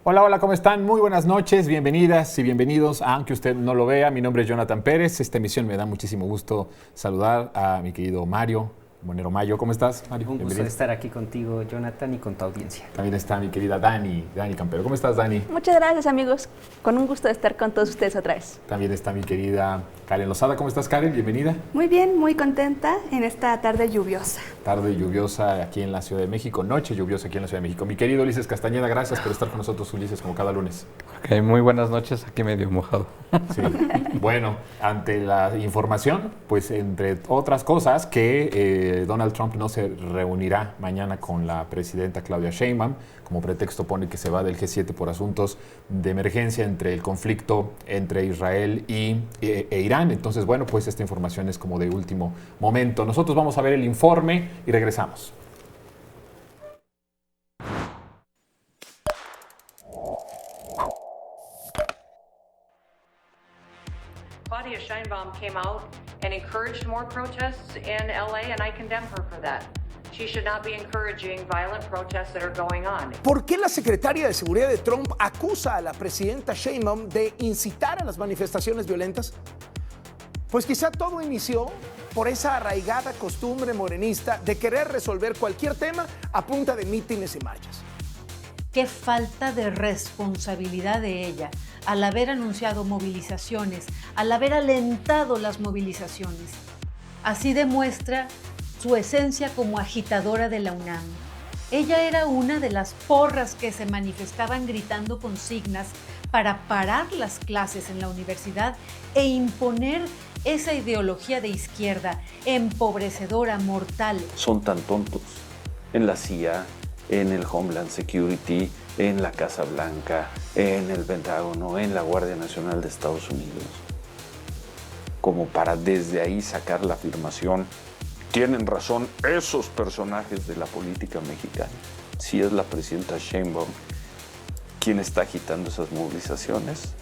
Hola, hola, ¿cómo están? Muy buenas noches, bienvenidas y bienvenidos, aunque usted no lo vea. Mi nombre es Jonathan Pérez. Esta emisión me da muchísimo gusto saludar a mi querido Mario Monero Mayo. ¿Cómo estás, Mario? Un gusto estar aquí contigo, Jonathan, y con tu audiencia. También está mi querida Dani Campero. ¿Cómo estás, Dani? Muchas gracias, amigos. Con un gusto de estar con todos ustedes otra vez. También está mi querida Karen Lozada. ¿Cómo estás, Karen? Bienvenida. Muy bien, muy contenta en esta tarde lluviosa. Tarde lluviosa aquí en la Ciudad de México, noche lluviosa aquí en la Ciudad de México. Mi querido Ulises Castañeda, gracias por estar con nosotros, Ulises, como cada lunes. Okay, muy buenas noches, aquí medio mojado. Sí. Bueno, ante la información, pues entre otras cosas, que Donald Trump no se reunirá mañana con la presidenta Claudia Sheinbaum. Como pretexto pone que se va del G7 por asuntos de emergencia entre el conflicto entre Israel e Irán. Entonces, bueno, pues esta información es como de último momento. Nosotros vamos a ver el informe y regresamos. Claudia Sheinbaum came out and encouraged more protests in LA, and I condemn her for that. She should not be encouraging violent protests that are going on. ¿Por qué la secretaria de Seguridad de Trump acusa a la presidenta Sheinbaum de incitar a las manifestaciones violentas? Pues quizá todo inició por esa arraigada costumbre morenista de querer resolver cualquier tema a punta de mítines y marchas. Qué falta de responsabilidad de ella al haber anunciado movilizaciones, al haber alentado las movilizaciones. Así demuestra su esencia como agitadora de la UNAM. Ella era una de las porras que se manifestaban gritando consignas para parar las clases en la universidad e imponer esa ideología de izquierda empobrecedora, mortal. Son tan tontos en la CIA, en el Homeland Security, en la Casa Blanca, en el Pentágono, en la Guardia Nacional de Estados Unidos, como para desde ahí sacar la afirmación: tienen razón esos personajes de la política mexicana. Si es la presidenta Sheinbaum quien está agitando esas movilizaciones,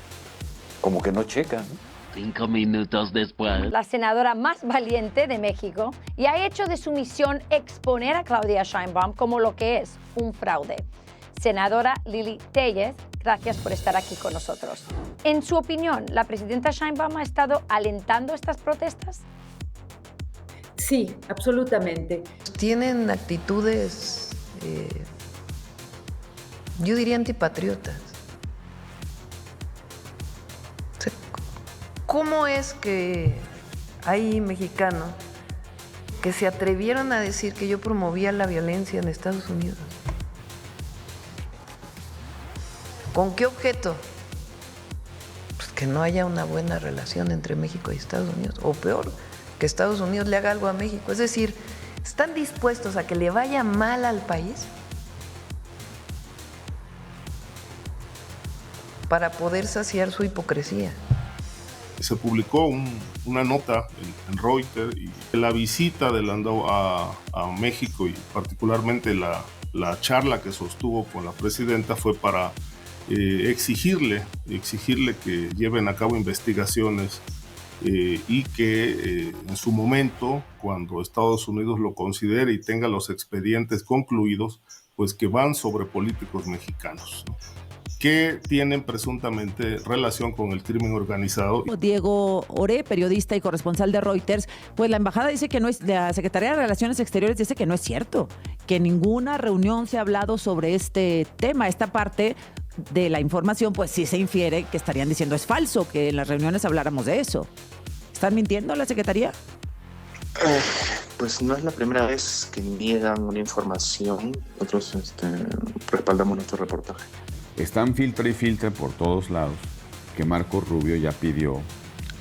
como que no checan, ¿no? 5 minutos después. La senadora más valiente de México y ha hecho de su misión exponer a Claudia Sheinbaum como lo que es un fraude. Senadora Lili Tellez, gracias por estar aquí con nosotros. En su opinión, ¿la presidenta Sheinbaum ha estado alentando estas protestas? Sí, absolutamente. Tienen actitudes, yo diría antipatriotas. O sea, ¿cómo es que hay mexicanos que se atrevieron a decir que yo promovía la violencia en Estados Unidos? ¿Con qué objeto? Pues que no haya una buena relación entre México y Estados Unidos, o peor, que Estados Unidos le haga algo a México. Es decir, ¿están dispuestos a que le vaya mal al país para poder saciar su hipocresía? Se publicó una nota en Reuters, y la visita de Landau a México, y particularmente la charla que sostuvo con la presidenta, fue para exigirle que lleven a cabo investigaciones y que en su momento, cuando Estados Unidos lo considere y tenga los expedientes concluidos, pues que van sobre políticos mexicanos, ¿no?, que tienen presuntamente relación con el crimen organizado. Diego Oré, periodista y corresponsal de Reuters, pues la embajada dice que no es, la Secretaría de Relaciones Exteriores dice que no es cierto, que en ninguna reunión se ha hablado sobre este tema. Esta parte de la información, pues sí se infiere que estarían diciendo es falso, que en las reuniones habláramos de eso. ¿Están mintiendo la Secretaría? Pues no es la primera vez que niegan una información. Nosotros respaldamos nuestro reportaje. Están filtra y filtra por todos lados que Marco Rubio ya pidió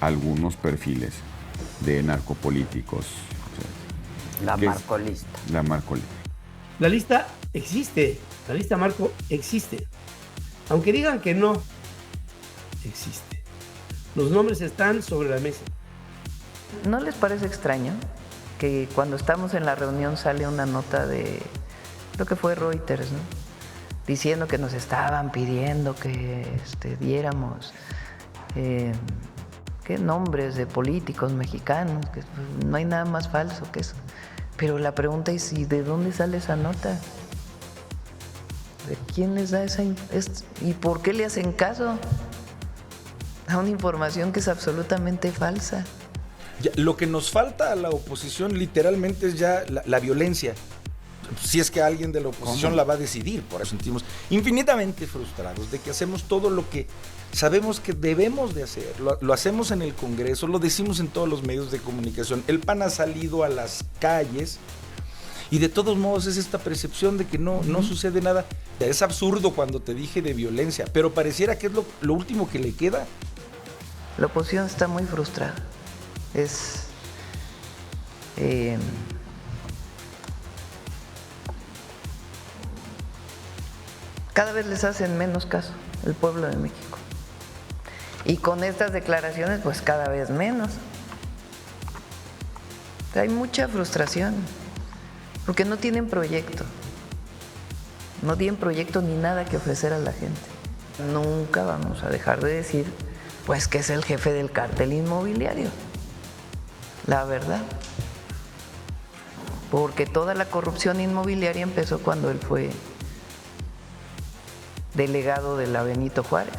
algunos perfiles de narcopolíticos. La Marcolista. La Marcolista. La lista existe, la lista Marco existe. Aunque digan que no, existe. Los nombres están sobre la mesa. ¿No les parece extraño que cuando estamos en la reunión sale una nota de, creo que fue Reuters, ¿no?, diciendo que nos estaban pidiendo que diéramos ¿qué nombres de políticos mexicanos? Que no hay nada más falso que eso. Pero la pregunta es, ¿y de dónde sale esa nota? ¿Quién les da esa y por qué le hacen caso a una información que es absolutamente falsa? Ya, lo que nos falta a la oposición literalmente es ya la violencia. Si es que alguien de la oposición la va a decidir, por eso sentimos infinitamente frustrados de que hacemos todo lo que sabemos que debemos de hacer, lo hacemos en el Congreso, lo decimos en todos los medios de comunicación, el PAN ha salido a las calles y de todos modos es esta percepción de que no sucede nada. Es absurdo cuando te dije de violencia, pero pareciera que es lo último que le queda. La oposición está muy frustrada. Cada vez les hacen menos caso el pueblo de México. Y con estas declaraciones, pues cada vez menos. Hay mucha frustración, porque no tienen proyecto. No tienen proyecto ni nada que ofrecer a la gente. Nunca vamos a dejar de decir, pues, que es el jefe del cártel inmobiliario. La verdad. Porque toda la corrupción inmobiliaria empezó cuando él fue delegado de la Benito Juárez.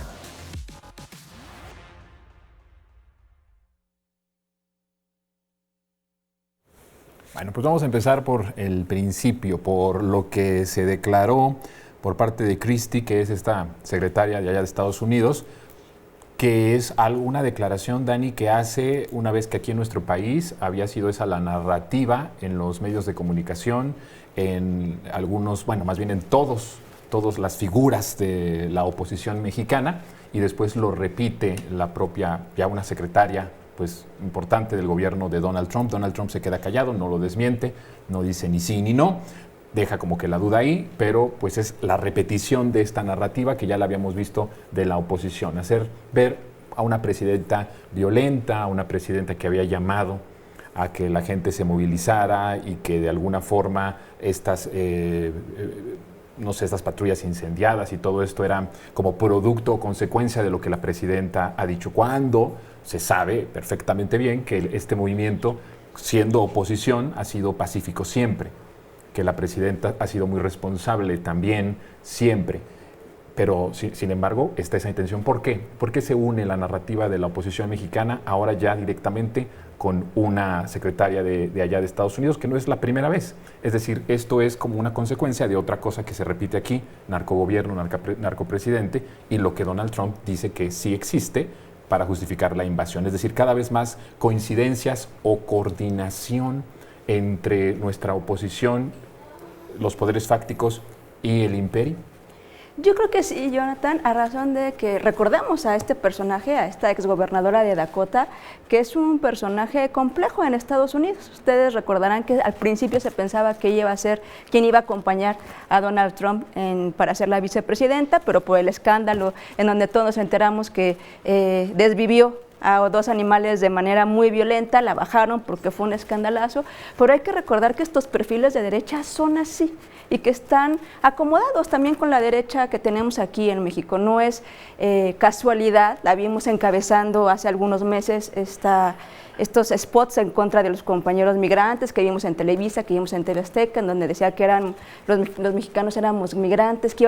Bueno, pues vamos a empezar por el principio, por lo que se declaró por parte de Christie, que es esta secretaria de allá de Estados Unidos, que es una declaración, Dani, que hace una vez que aquí en nuestro país había sido esa la narrativa en los medios de comunicación, en algunos, bueno, más bien en todas las figuras de la oposición mexicana, y después lo repite la propia, ya una secretaria pues importante del gobierno de Donald Trump. Donald Trump se queda callado, no lo desmiente, no dice ni sí ni no, deja como que la duda ahí, pero pues es la repetición de esta narrativa que ya la habíamos visto de la oposición, hacer ver a una presidenta violenta, a una presidenta que había llamado a que la gente se movilizara y que de alguna forma estas patrullas incendiadas y todo esto era como producto o consecuencia de lo que la presidenta ha dicho, cuando se sabe perfectamente bien que este movimiento, siendo oposición, ha sido pacífico siempre, que la presidenta ha sido muy responsable también siempre. Pero, sin embargo, está esa intención. ¿Por qué? ¿Por qué se une la narrativa de la oposición mexicana ahora ya directamente con una secretaria de allá de Estados Unidos, que no es la primera vez? Es decir, esto es como una consecuencia de otra cosa que se repite aquí, narcogobierno, narcopresidente, y lo que Donald Trump dice que sí existe para justificar la invasión. Es decir, cada vez más coincidencias o coordinación entre nuestra oposición, los poderes fácticos y el imperio. Yo creo que sí, Jonathan, a razón de que recordemos a este personaje, a esta exgobernadora de Dakota, que es un personaje complejo en Estados Unidos. Ustedes recordarán que al principio se pensaba que ella iba a ser quien iba a acompañar a Donald Trump para ser la vicepresidenta, pero por el escándalo en donde todos nos enteramos que desvivió a dos animales de manera muy violenta, la bajaron porque fue un escandalazo, pero hay que recordar que estos perfiles de derecha son así y que están acomodados también con la derecha que tenemos aquí en México. No es casualidad, la vimos encabezando hace algunos meses estos spots en contra de los compañeros migrantes que vimos en Televisa, que vimos en TV Azteca, en donde decía que los mexicanos éramos migrantes, que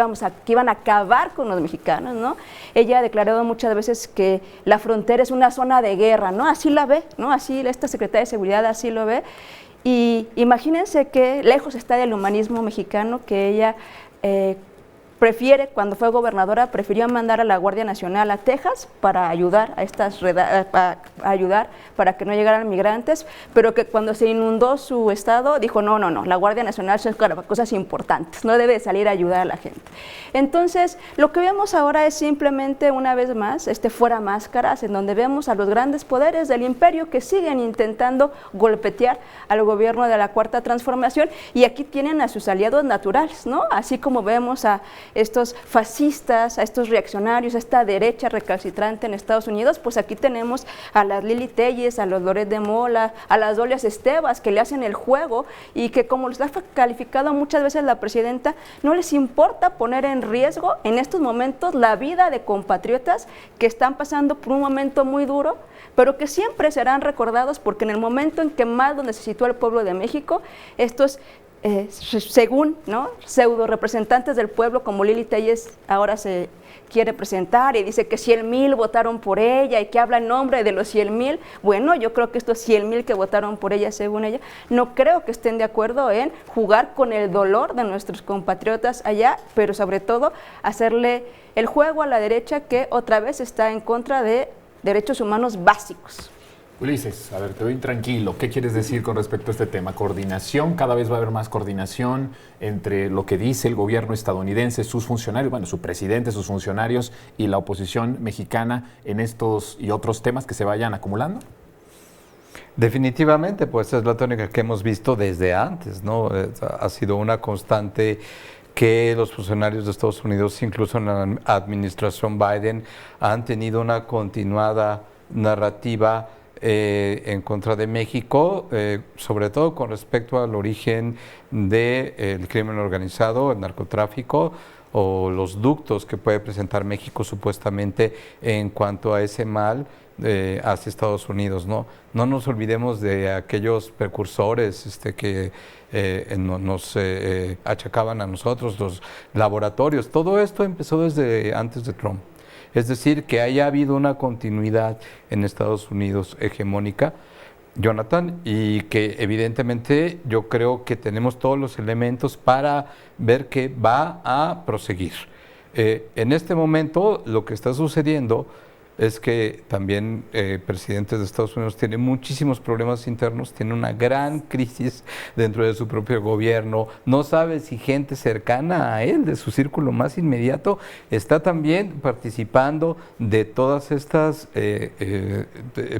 iban a acabar con los mexicanos, ¿no? Ella ha declarado muchas veces que la frontera es una zona de guerra, ¿no? Así la ve, ¿no? Así esta secretaria de Seguridad así lo ve. Y imagínense que lejos está del humanismo mexicano que ella prefiere, cuando fue gobernadora, prefirió mandar a la Guardia Nacional a Texas para ayudar para que no llegaran migrantes, pero que cuando se inundó su estado dijo no, la Guardia Nacional son cosas importantes, no debe salir a ayudar a la gente. Entonces, lo que vemos ahora es simplemente, una vez más, fuera máscaras, en donde vemos a los grandes poderes del imperio que siguen intentando golpetear al gobierno de la Cuarta Transformación, y aquí tienen a sus aliados naturales, ¿no? Así como vemos a estos fascistas, a estos reaccionarios, a esta derecha recalcitrante en Estados Unidos, pues aquí tenemos a las Lili Telles, a los Loret de Mola, a las Dolias Estevas, que le hacen el juego y que, como los ha calificado muchas veces la presidenta, no les importa poner en riesgo en estos momentos la vida de compatriotas que están pasando por un momento muy duro, pero que siempre serán recordados porque en el momento en que más lo necesitó el pueblo de México, estos según, ¿no?, pseudo representantes del pueblo, como Lili Téllez ahora se quiere presentar y dice que 100,000 votaron por ella y que habla en nombre de los 100,000. Bueno, yo creo que estos 100,000 que votaron por ella, según ella, no creo que estén de acuerdo en jugar con el dolor de nuestros compatriotas allá, pero sobre todo hacerle el juego a la derecha, que otra vez está en contra de derechos humanos básicos. Ulises, a ver, te veo intranquilo. ¿Qué quieres decir con respecto a este tema? ¿Coordinación? ¿Cada vez va a haber más coordinación entre lo que dice el gobierno estadounidense, sus funcionarios, bueno, su presidente, sus funcionarios y la oposición mexicana en estos y otros temas que se vayan acumulando? Definitivamente, pues es la tónica que hemos visto desde antes, ¿no? Ha sido una constante que los funcionarios de Estados Unidos, incluso en la administración Biden, han tenido una continuada narrativa en contra de México, sobre todo con respecto al origen del crimen organizado, el narcotráfico o los ductos que puede presentar México supuestamente en cuanto a ese mal hacia Estados Unidos, ¿no? No nos olvidemos de aquellos precursores que nos achacaban a nosotros, los laboratorios. Todo esto empezó desde antes de Trump. Es decir, que haya habido una continuidad en Estados Unidos hegemónica, Jonathan, y que evidentemente yo creo que tenemos todos los elementos para ver que va a proseguir. En este momento lo que está sucediendo es que también presidentes de Estados Unidos tienen muchísimos problemas internos, tiene una gran crisis dentro de su propio gobierno, no sabe si gente cercana a él, de su círculo más inmediato, está también participando de todas estas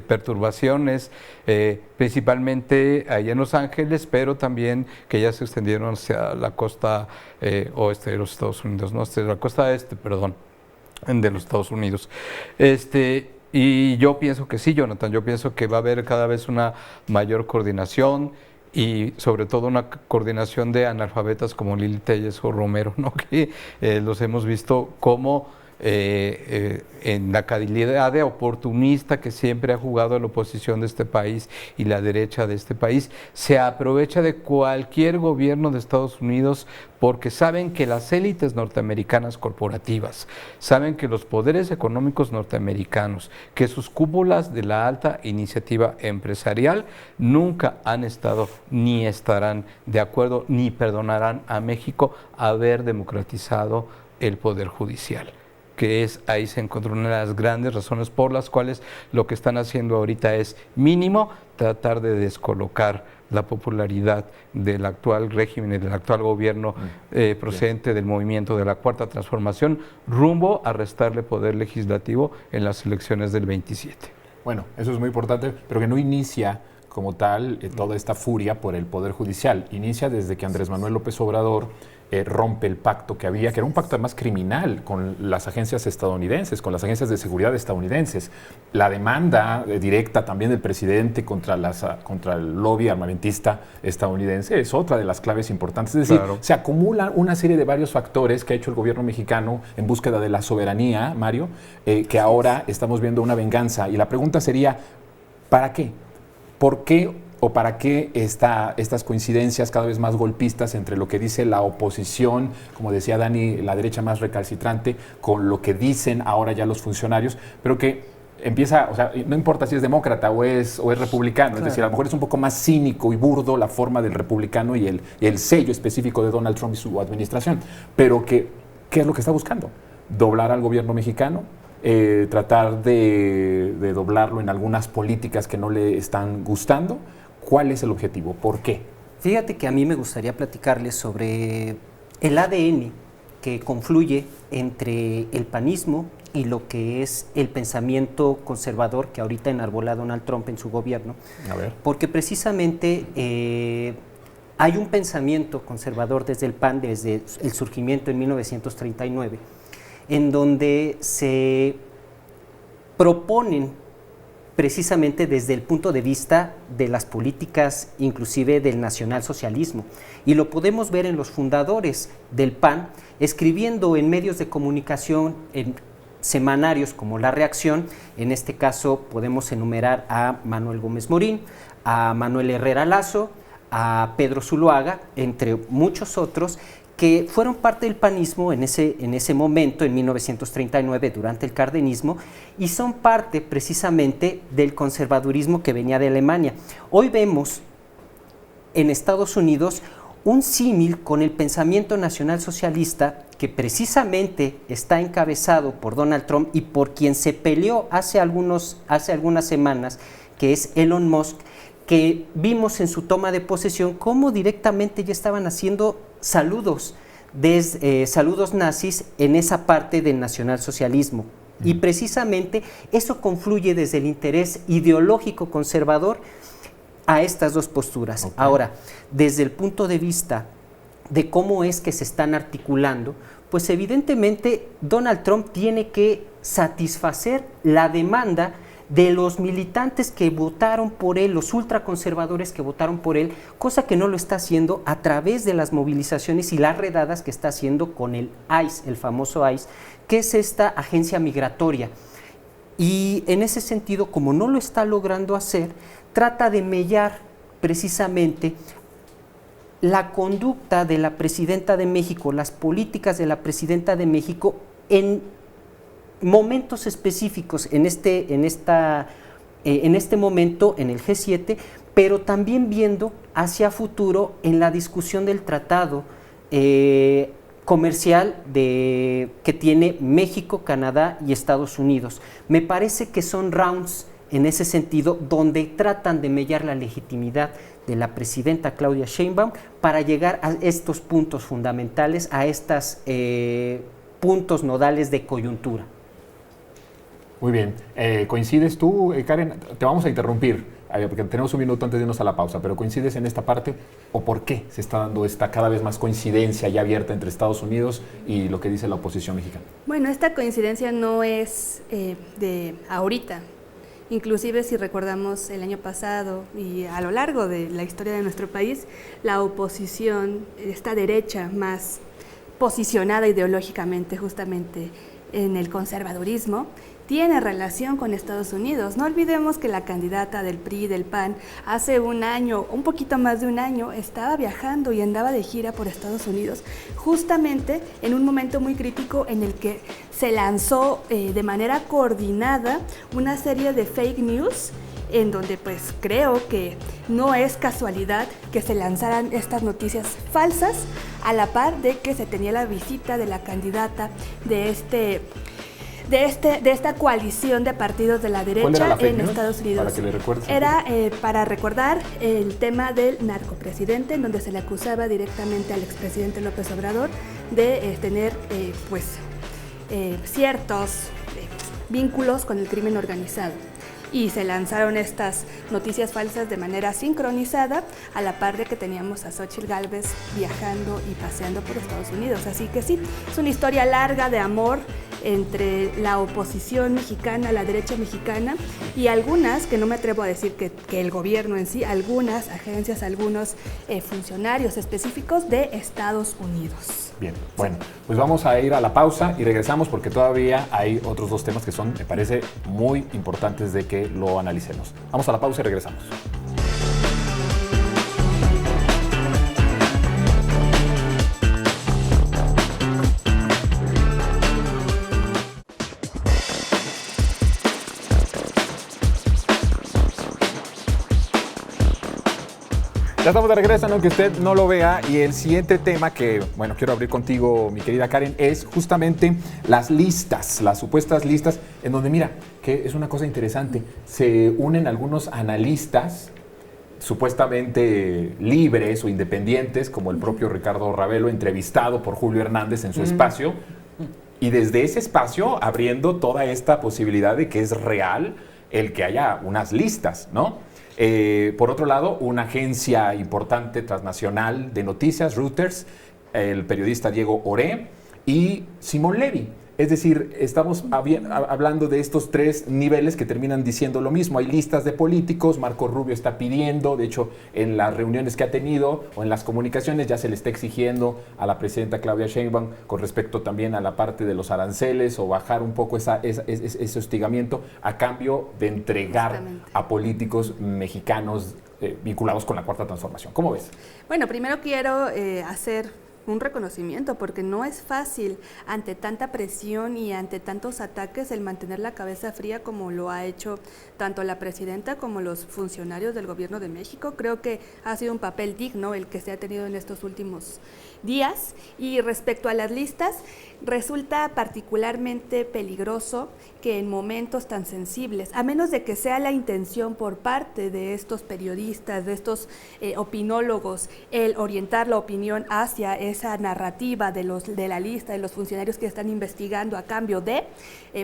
perturbaciones, principalmente allá en Los Ángeles, pero también que ya se extendieron hacia la costa oeste de los Estados Unidos, no, hacia la costa este, perdón, de los Estados Unidos. Y yo pienso que sí, Jonathan, yo pienso que va a haber cada vez una mayor coordinación y sobre todo una coordinación de analfabetas como Lili Téllez o Romero, ¿no? Que los hemos visto como en la calidad de oportunista que siempre ha jugado la oposición de este país y la derecha de este país, se aprovecha de cualquier gobierno de Estados Unidos porque saben que las élites norteamericanas corporativas, saben que los poderes económicos norteamericanos, que sus cúpulas de la alta iniciativa empresarial nunca han estado ni estarán de acuerdo ni perdonarán a México haber democratizado el poder judicial, que ahí se encontró una de las grandes razones por las cuales lo que están haciendo ahorita es mínimo tratar de descolocar la popularidad del actual régimen y del actual gobierno procedente del movimiento de la Cuarta Transformación rumbo a restarle poder legislativo en las elecciones del 27. Bueno, eso es muy importante, pero que no inicia como tal toda esta furia por el Poder Judicial. Inicia desde que Andrés Manuel López Obrador rompe el pacto que había, que era un pacto además criminal con las agencias estadounidenses, con las agencias de seguridad estadounidenses. La demanda directa también del presidente contra el lobby armamentista estadounidense es otra de las claves importantes. Es decir, se acumulan una serie de varios factores que ha hecho el gobierno mexicano en búsqueda de la soberanía, Mario, que ahora estamos viendo una venganza. Y la pregunta sería, ¿para qué? ¿Por qué o para qué estas coincidencias cada vez más golpistas entre lo que dice la oposición, como decía Dani, la derecha más recalcitrante, con lo que dicen ahora ya los funcionarios, pero que empieza, o sea, no importa si es demócrata o es republicano, claro. Es decir, a lo mejor es un poco más cínico y burdo la forma del republicano y el sello específico de Donald Trump y su administración, pero ¿qué es lo que está buscando? ¿Doblar al gobierno mexicano? Tratar de doblarlo en algunas políticas que no le están gustando. ¿Cuál es el objetivo? ¿Por qué? Fíjate que a mí me gustaría platicarles sobre el ADN que confluye entre el panismo y lo que es el pensamiento conservador que ahorita enarbola Donald Trump en su gobierno. A ver. Porque precisamente hay un pensamiento conservador desde el PAN, desde el surgimiento en 1939, en donde se proponen precisamente desde el punto de vista de las políticas, inclusive del nacionalsocialismo. Y lo podemos ver en los fundadores del PAN, escribiendo en medios de comunicación, en semanarios como La Reacción. En este caso podemos enumerar a Manuel Gómez Morín, a Manuel Herrera Lazo, a Pedro Zuloaga, entre muchos otros, que fueron parte del panismo en ese momento, en 1939, durante el cardenismo, y son parte precisamente del conservadurismo que venía de Alemania. Hoy vemos en Estados Unidos un símil con el pensamiento nacionalsocialista que precisamente está encabezado por Donald Trump y por quien se peleó hace algunas semanas, que es Elon Musk, que vimos en su toma de posesión cómo directamente ya estaban haciendo saludos nazis en esa parte del nacionalsocialismo. Y precisamente eso confluye desde el interés ideológico conservador a estas dos posturas. Okay. Ahora, desde el punto de vista de cómo es que se están articulando, pues evidentemente Donald Trump tiene que satisfacer la demanda de los militantes que votaron por él, los ultraconservadores que votaron por él, cosa que no lo está haciendo a través de las movilizaciones y las redadas que está haciendo con el ICE, el famoso ICE, que es esta agencia migratoria. Y en ese sentido, como no lo está logrando hacer, trata de mellar precisamente la conducta de la presidenta de México, las políticas de la presidenta de México en momentos específicos, en este momento en el G7, pero también viendo hacia futuro en la discusión del tratado comercial que tiene México, Canadá y Estados Unidos. Me parece que son rounds en ese sentido donde tratan de mellar la legitimidad de la presidenta Claudia Sheinbaum para llegar a estos puntos fundamentales, a estos puntos nodales de coyuntura. Muy bien. ¿Coincides tú, Karen? Te vamos a interrumpir, porque tenemos un minuto antes de irnos a la pausa, pero ¿coincides en esta parte o por qué se está dando esta cada vez más coincidencia ya abierta entre Estados Unidos y lo que dice la oposición mexicana? Bueno, esta coincidencia no es de ahorita. Inclusive si recordamos el año pasado y a lo largo de la historia de nuestro país, la oposición, esta derecha más posicionada ideológicamente justamente en el conservadurismo, tiene relación con Estados Unidos. No olvidemos que la candidata del PRI, del PAN, hace un año, un poquito más de un año, estaba viajando y andaba de gira por Estados Unidos, justamente en un momento muy crítico en el que se lanzó de manera coordinada una serie de fake news, en donde pues creo que no es casualidad que se lanzaran estas noticias falsas a la par de que se tenía la visita de la candidata de esta coalición de partidos de la derecha en Estados Unidos. Para que le recuerdes. Era para recordar el tema del narcopresidente, en donde se le acusaba directamente al expresidente López Obrador de tener ciertos vínculos con el crimen organizado. Y se lanzaron estas noticias falsas de manera sincronizada a la par de que teníamos a Xóchitl Gálvez viajando y paseando por Estados Unidos. Así que sí, es una historia larga de amor entre la oposición mexicana, la derecha mexicana y algunas, que no me atrevo a decir que el gobierno en sí, algunas agencias, algunos funcionarios específicos de Estados Unidos. Bien, bueno, pues vamos a ir a la pausa y regresamos porque todavía hay otros dos temas que son, me parece, muy importantes de que lo analicemos. Vamos a la pausa y regresamos. Ya estamos de regreso, aunque usted no lo vea, y el siguiente tema que, bueno, quiero abrir contigo, mi querida Karen, es justamente las listas, las supuestas listas, en donde, mira, que es una cosa interesante, se unen algunos analistas supuestamente libres o independientes, como el propio Ricardo Ravelo, entrevistado por Julio Hernández en su espacio, y desde ese espacio abriendo toda esta posibilidad de que es real el que haya unas listas, ¿no? Por otro lado, una agencia importante transnacional de noticias, Reuters, el periodista Diego Oré y Simón Levy. Es decir, estamos hablando de estos tres niveles que terminan diciendo lo mismo. Hay listas de políticos, Marco Rubio está pidiendo, de hecho, en las reuniones que ha tenido o en las comunicaciones ya se le está exigiendo a la presidenta Claudia Sheinbaum con respecto también a la parte de los aranceles o bajar un poco ese hostigamiento a cambio de entregar a políticos mexicanos vinculados con la Cuarta Transformación. ¿Cómo ves? Bueno, primero quiero hacer un reconocimiento, porque no es fácil ante tanta presión y ante tantos ataques el mantener la cabeza fría como lo ha hecho tanto la presidenta como los funcionarios del Gobierno de México. Creo que ha sido un papel digno el que se ha tenido en estos últimos días. Y respecto a las listas, resulta particularmente peligroso que en momentos tan sensibles, a menos de que sea la intención por parte de estos periodistas, de estos opinólogos, el orientar la opinión hacia esa narrativa de la lista, de los funcionarios que están investigando a cambio de,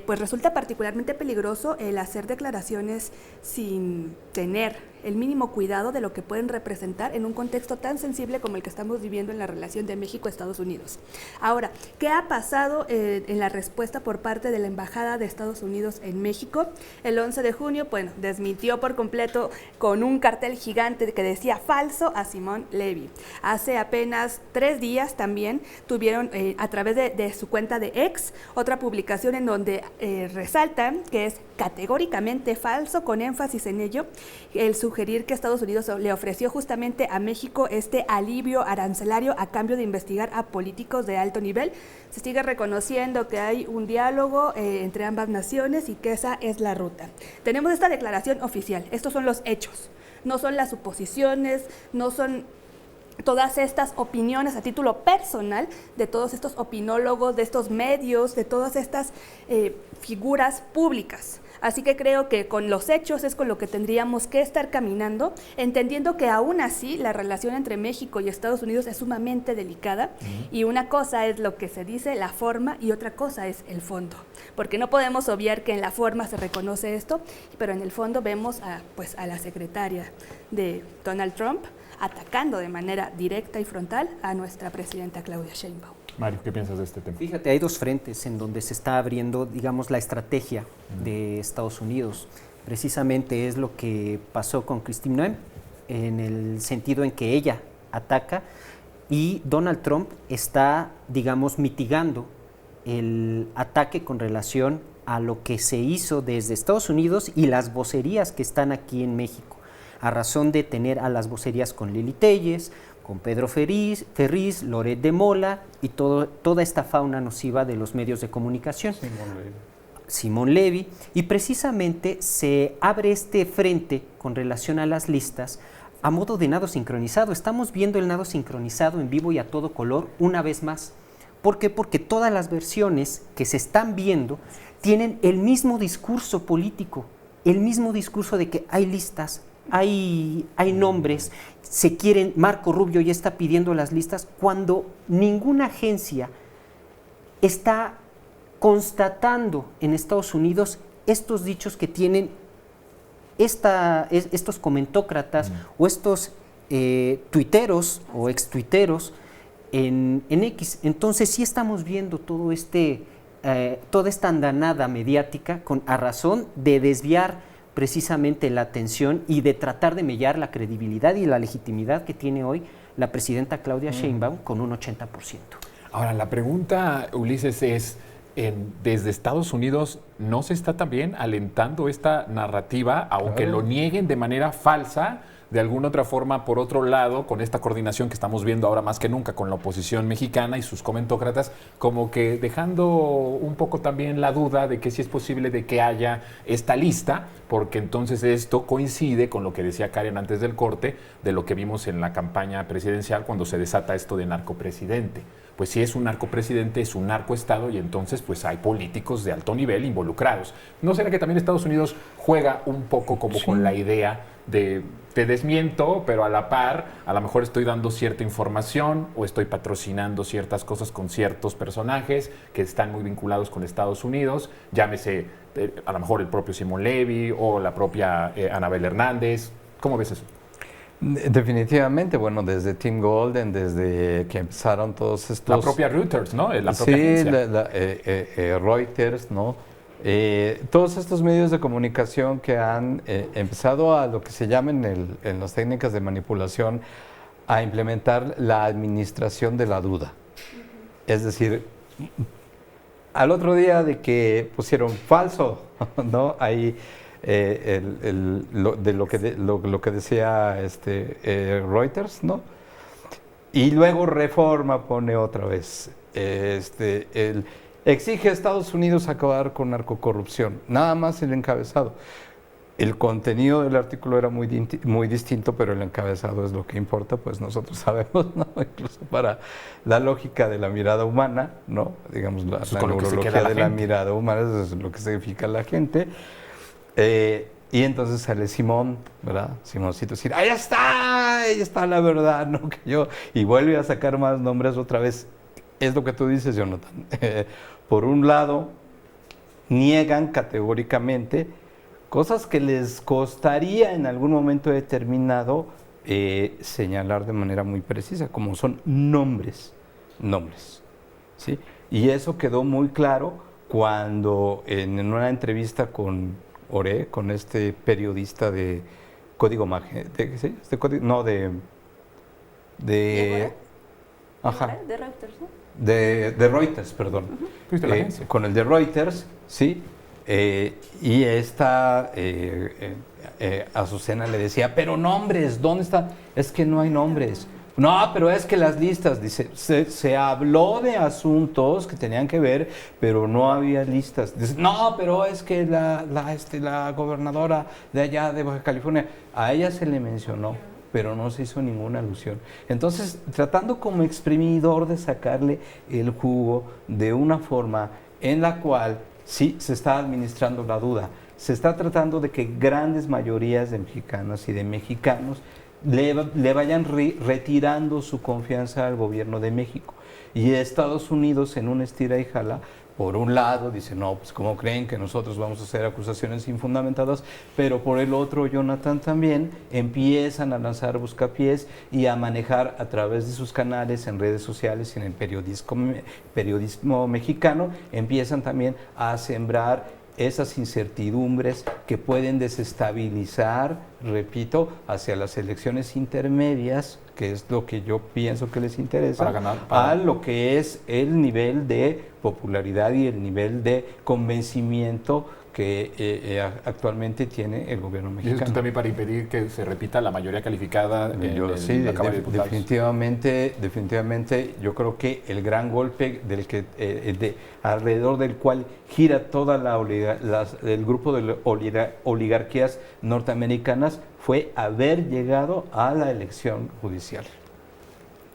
pues resulta particularmente peligroso el hacer declaraciones sin tener el mínimo cuidado de lo que pueden representar en un contexto tan sensible como el que estamos viviendo en la relación de México-Estados Unidos. Ahora, ¿qué ha pasado en la respuesta por parte de la Embajada de Estados Unidos en México? El 11 de junio, bueno, desmintió por completo con un cartel gigante que decía falso a Simón Levy. Hace apenas 3 días también tuvieron a través de su cuenta de X otra publicación en donde resaltan que es categóricamente falso, con énfasis en ello, el sugerir que Estados Unidos le ofreció justamente a México este alivio arancelario a cambio de investigar a políticos de alto nivel. Se sigue reconociendo que hay un diálogo entre ambas naciones y que esa es la ruta. Tenemos esta declaración oficial, estos son los hechos, no son las suposiciones, no son todas estas opiniones a título personal de todos estos opinólogos, de estos medios, de todas estas figuras públicas. Así que creo que con los hechos es con lo que tendríamos que estar caminando, entendiendo que aún así la relación entre México y Estados Unidos es sumamente delicada y una cosa es lo que se dice, la forma, y otra cosa es el fondo. Porque no podemos obviar que en la forma se reconoce esto, pero en el fondo vemos a la secretaria de Donald Trump atacando de manera directa y frontal a nuestra presidenta Claudia Sheinbaum. Mario, ¿qué piensas de este tema? Fíjate, hay 2 frentes en donde se está abriendo, digamos, la estrategia de Estados Unidos. Precisamente es lo que pasó con Christine Noem, en el sentido en que ella ataca y Donald Trump está, digamos, mitigando el ataque con relación a lo que se hizo desde Estados Unidos y las vocerías que están aquí en México, a razón de tener a las vocerías con Lili Téllez, con Pedro Ferriz, Loret de Mola y toda esta fauna nociva de los medios de comunicación. Simón Levy. Y precisamente se abre este frente con relación a las listas a modo de nado sincronizado. Estamos viendo el nado sincronizado en vivo y a todo color una vez más. ¿Por qué? Porque todas las versiones que se están viendo tienen el mismo discurso político, el mismo discurso de que hay listas, hay nombres, se quieren, Marco Rubio ya está pidiendo las listas, cuando ninguna agencia está constatando en Estados Unidos estos dichos que tienen estos comentócratas o estos tuiteros o extuiteros en X. Entonces sí estamos viendo todo toda esta andanada mediática a razón de desviar precisamente la atención y de tratar de mellar la credibilidad y la legitimidad que tiene hoy la presidenta Claudia Sheinbaum con un 80%. Ahora, la pregunta, Ulises, es, desde Estados Unidos, ¿no se está también alentando esta narrativa, aunque lo nieguen de manera falsa, de alguna otra forma, por otro lado, con esta coordinación que estamos viendo ahora más que nunca con la oposición mexicana y sus comentócratas, como que dejando un poco también la duda de que si es posible de que haya esta lista, porque entonces esto coincide con lo que decía Karen antes del corte, de lo que vimos en la campaña presidencial cuando se desata esto de narcopresidente. Pues si es un narcopresidente, es un narcoestado y entonces pues hay políticos de alto nivel involucrados. ¿No será que también Estados Unidos juega un poco como con la idea de te desmiento, pero a la par a lo mejor estoy dando cierta información o estoy patrocinando ciertas cosas con ciertos personajes que están muy vinculados con Estados Unidos, llámese a lo mejor el propio Simón Levy o la propia Anabel Hernández? ¿Cómo ves eso? Definitivamente, bueno, desde Tim Golden, desde que empezaron todos estos... La propia Reuters, ¿no? La propia agencia. Reuters, ¿no? Todos estos medios de comunicación que han empezado a lo que se llama en las técnicas de manipulación a implementar la administración de la duda. Es decir, al otro día de que pusieron falso, ¿no? Ahí lo que decía Reuters, ¿no? Y luego Reforma pone otra vez, exige a Estados Unidos acabar con narcocorrupción, nada más el encabezado. El contenido del artículo era muy distinto, pero el encabezado es lo que importa, pues nosotros sabemos, ¿no? Incluso para la lógica de la mirada humana, ¿no? Digamos, la neurología de la mirada humana, eso es lo que significa la gente. Y entonces sale Simón, ¿verdad? Simoncito, decir, ahí está la verdad, ¿no? Y vuelve a sacar más nombres otra vez. Es lo que tú dices, Jonathan. Por un lado, niegan categóricamente cosas que les costaría en algún momento determinado señalar de manera muy precisa, como son nombres, ¿sí? Y eso quedó muy claro cuando en una entrevista con Oré, con este periodista de Código Magen, de Reuters, ¿no? De Reuters, perdón. Con el de Reuters, sí. Y esta Azucena le decía, pero nombres, ¿dónde está? Es que no hay nombres. No, pero es que las listas, dice, se habló de asuntos que tenían que ver, pero no había listas. Dice, no, pero es que la gobernadora de allá de Baja California, a ella se le mencionó, pero no se hizo ninguna alusión. Entonces, tratando como exprimidor de sacarle el jugo de una forma en la cual sí se está administrando la duda, se está tratando de que grandes mayorías de mexicanas y de mexicanos le vayan retirando su confianza al gobierno de México. Y Estados Unidos, en un estira y jala, por un lado dice, no, pues ¿cómo creen que nosotros vamos a hacer acusaciones infundamentadas? Pero por el otro, Jonathan, también empiezan a lanzar buscapiés y a manejar a través de sus canales en redes sociales y en el periodismo mexicano, empiezan también a sembrar esas incertidumbres que pueden desestabilizar, repito, hacia las elecciones intermedias, que es lo que yo pienso que les interesa, a lo que es el nivel de popularidad y el nivel de convencimiento que actualmente tiene el gobierno mexicano. ¿Y eso también para impedir que se repita la mayoría calificada en la Cámara de Diputados? Definitivamente, yo creo que el gran golpe alrededor del cual gira toda el grupo de oligarquías norteamericanas fue haber llegado a la elección judicial.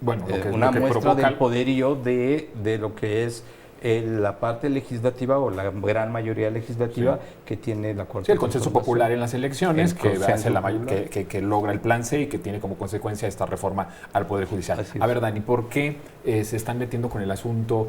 Bueno, una muestra del poderío de lo que es la parte legislativa o la gran mayoría legislativa que tiene la Corte. Sí, el consenso popular en las elecciones que logra el plan C y que tiene como consecuencia esta reforma al Poder Judicial. A ver, Dani, ¿por qué se están metiendo con el asunto?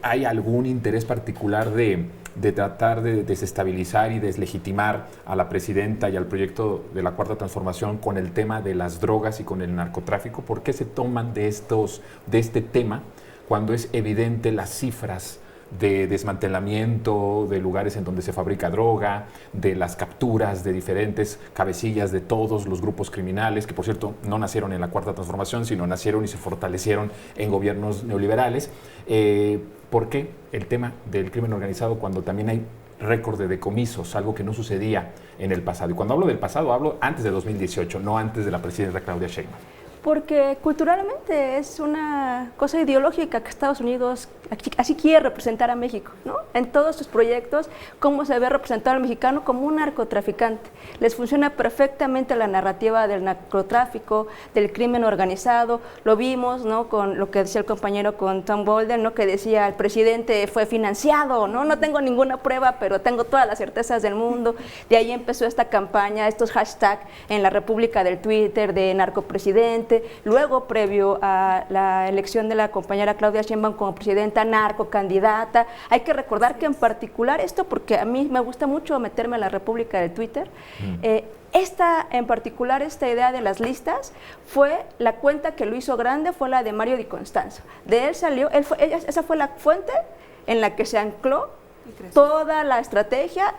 ¿Hay algún interés particular de tratar de desestabilizar y deslegitimar a la presidenta y al proyecto de la Cuarta Transformación con el tema de las drogas y con el narcotráfico? ¿Por qué se toman de este tema cuando es evidente las cifras de desmantelamiento de lugares en donde se fabrica droga, de las capturas de diferentes cabecillas de todos los grupos criminales, que por cierto no nacieron en la Cuarta Transformación, sino nacieron y se fortalecieron en gobiernos neoliberales? ¿Por qué el tema del crimen organizado cuando también hay récord de decomisos, algo que no sucedía en el pasado? Y cuando hablo del pasado, hablo antes de 2018, no antes de la presidenta Claudia Sheinbaum. Porque culturalmente es una cosa ideológica que Estados Unidos así quiere representar a México, ¿no? En todos sus proyectos, cómo se ve representado al mexicano como un narcotraficante. Les funciona perfectamente la narrativa del narcotráfico, del crimen organizado. Lo vimos, ¿no? Con lo que decía el compañero con Tom Bolden, ¿no? Que decía el presidente fue financiado, ¿no? No tengo ninguna prueba, pero tengo todas las certezas del mundo. De ahí empezó esta campaña, estos hashtags en la República del Twitter de narcopresidente. Luego, previo a la elección de la compañera Claudia Sheinbaum como presidenta, narcocandidata. Hay que recordar que en particular esto, porque a mí me gusta mucho meterme a la República del Twitter, en particular esta idea de las listas fue la cuenta que lo hizo grande, fue la de Mario Di Constanzo. De él salió, esa fue la fuente en la que se ancló toda la estrategia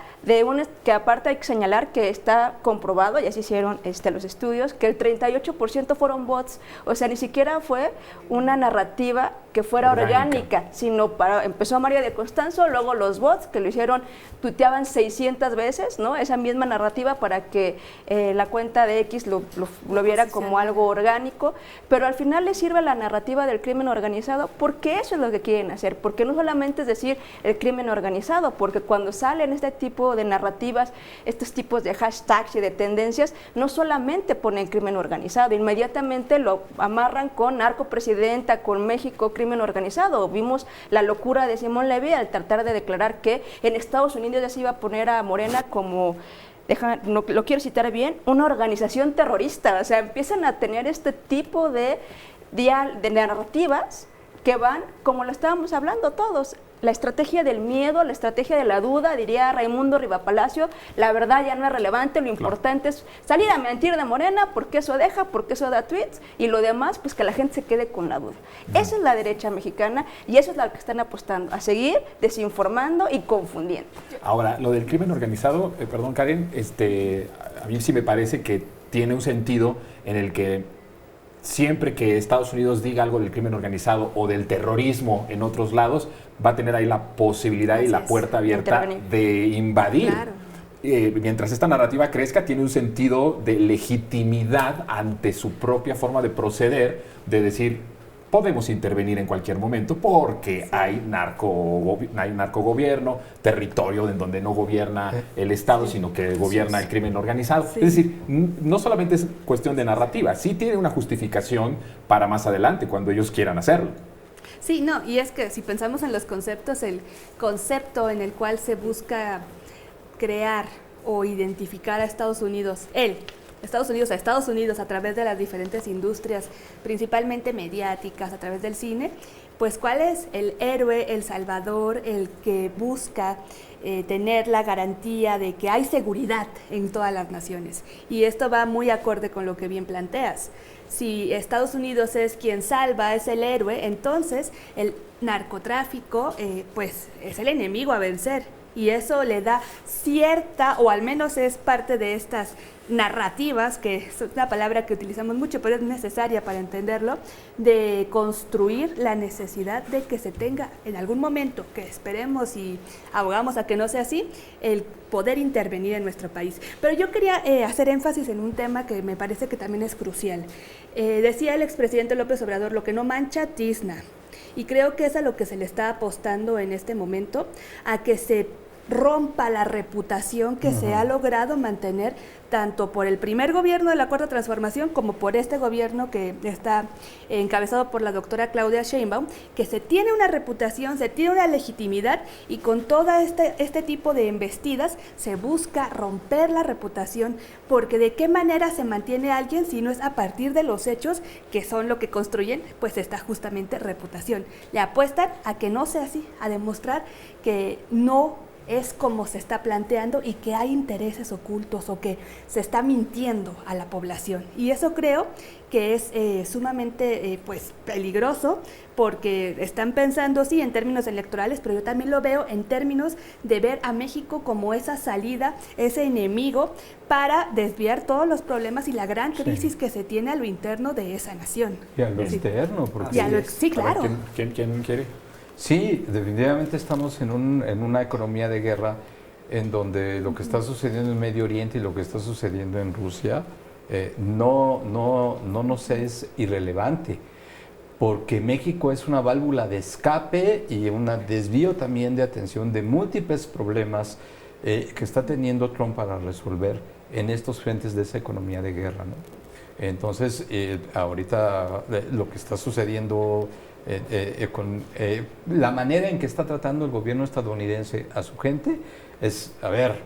que aparte hay que señalar que está comprobado, ya se hicieron los estudios, que el 38% fueron bots, o sea, ni siquiera fue una narrativa que fuera orgánica, sino empezó María de Constanzo, luego los bots que lo hicieron, tuiteaban 600 veces, ¿no? Esa misma narrativa para que la cuenta de X lo viera como algo orgánico, pero al final le sirve la narrativa del crimen organizado porque eso es lo que quieren hacer, porque no solamente es decir el crimen organizado, porque cuando salen este tipo de narrativas, estos tipos de hashtags y de tendencias, no solamente ponen crimen organizado, inmediatamente lo amarran con narcopresidenta, con México, crimen organizado. Vimos la locura de Simón Levy al tratar de declarar que en Estados Unidos ya se iba a poner a Morena como, no, lo quiero citar bien, una organización terrorista. O sea, empiezan a tener este tipo de narrativas que van, como lo estábamos hablando todos, la estrategia del miedo, la estrategia de la duda, diría Raimundo Rivapalacio, la verdad ya no es relevante, lo importante es salir a mentir de Morena, porque eso deja, porque eso da tweets, y lo demás, pues que la gente se quede con la duda. Esa es la derecha mexicana, y eso es la que están apostando, a seguir desinformando y confundiendo. Ahora, lo del crimen organizado, perdón Karen, a mí sí me parece que tiene un sentido en el que siempre que Estados Unidos diga algo del crimen organizado o del terrorismo en otros lados, va a tener ahí la posibilidad y la puerta abierta de invadir. Claro. Mientras esta narrativa crezca, tiene un sentido de legitimidad ante su propia forma de proceder, de decir, podemos intervenir en cualquier momento porque hay narcogobierno, territorio en donde no gobierna el Estado, sino que gobierna el crimen organizado. Es decir, no solamente es cuestión de narrativa, sí tiene una justificación para más adelante, cuando ellos quieran hacerlo. Sí, no, y es que si pensamos en los conceptos, el concepto en el cual se busca crear o identificar a Estados Unidos, Estados Unidos a través de las diferentes industrias, principalmente mediáticas, a través del cine, pues ¿cuál es el héroe, el salvador, el que busca tener la garantía de que hay seguridad en todas las naciones? Y esto va muy acorde con lo que bien planteas. Si Estados Unidos es quien salva, es el héroe, entonces el narcotráfico pues es el enemigo a vencer. Y eso le da cierta, o al menos es parte de estas narrativas, que es una palabra que utilizamos mucho, pero es necesaria para entenderlo, de construir la necesidad de que se tenga en algún momento, que esperemos y abogamos a que no sea así, el poder intervenir en nuestro país. Pero yo quería hacer énfasis en un tema que me parece que también es crucial. Decía el expresidente López Obrador, lo que no mancha, tizna. Y creo que es a lo que se le está apostando en este momento, a que se rompa la reputación que se ha logrado mantener tanto por el primer gobierno de la Cuarta Transformación como por este gobierno que está encabezado por la doctora Claudia Sheinbaum, que se tiene una reputación, se tiene una legitimidad, y con todo este tipo de embestidas se busca romper la reputación, porque ¿de qué manera se mantiene alguien si no es a partir de los hechos que son lo que construyen? Pues esta justamente reputación. Le apuestan a que no sea así, a demostrar que no es como se está planteando y que hay intereses ocultos o que se está mintiendo a la población. Y eso creo que es sumamente pues peligroso, porque están pensando sí en términos electorales, pero yo también lo veo en términos de ver a México como esa salida, ese enemigo para desviar todos los problemas y la gran crisis que se tiene a lo interno de esa nación. Y a lo externo, porque sí, claro. ¿Quién quiere? Sí, definitivamente estamos en una economía de guerra en donde lo que está sucediendo en Medio Oriente y lo que está sucediendo en Rusia no nos es irrelevante, porque México es una válvula de escape y un desvío también de atención de múltiples problemas que está teniendo Trump para resolver en estos frentes de esa economía de guerra, ¿no? Entonces, ahorita lo que está sucediendo con la manera en que está tratando el gobierno estadounidense a su gente es, a ver,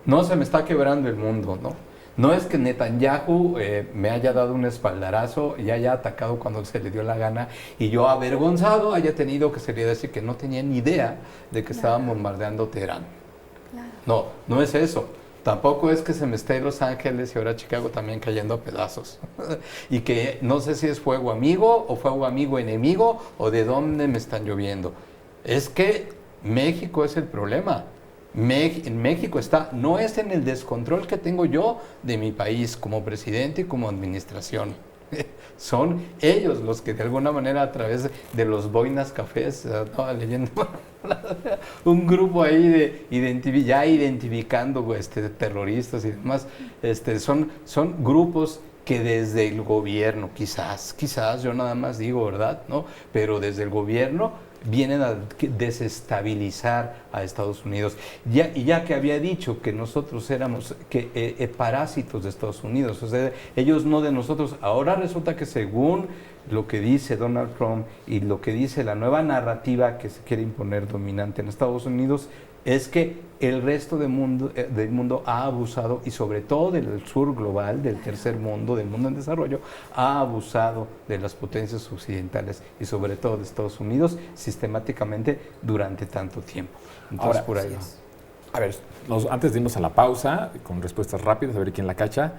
no se me está quebrando el mundo, ¿no? No es que Netanyahu me haya dado un espaldarazo y haya atacado cuando se le dio la gana y yo avergonzado haya tenido que salir a decir que no tenía ni idea de que estaban bombardeando Teherán. No es eso. Tampoco es que se me esté Los Ángeles y ahora Chicago también cayendo a pedazos. Y que no sé si es fuego amigo o fuego amigo enemigo o de dónde me están lloviendo. Es que México es el problema. México no es en el descontrol que tengo yo de mi país como presidente y como administración. son ellos los que de alguna manera a través de los boinas cafés, estaba leyendo un grupo ahí de ya identificando terroristas y demás, son grupos que desde el gobierno, quizás yo nada más digo, ¿verdad? ¿No? Pero desde el gobierno vienen a desestabilizar a Estados Unidos. Ya que había dicho que nosotros éramos parásitos de Estados Unidos, o sea, ellos no de nosotros, ahora resulta que según lo que dice Donald Trump y lo que dice la nueva narrativa que se quiere imponer dominante en Estados Unidos, es que el resto del mundo ha abusado, y sobre todo del sur global, del tercer mundo, del mundo en desarrollo, ha abusado de las potencias occidentales y sobre todo de Estados Unidos sistemáticamente durante tanto tiempo. Entonces, ahora, por ahí va. A ver, antes de irnos a la pausa, con respuestas rápidas, a ver quién la cacha,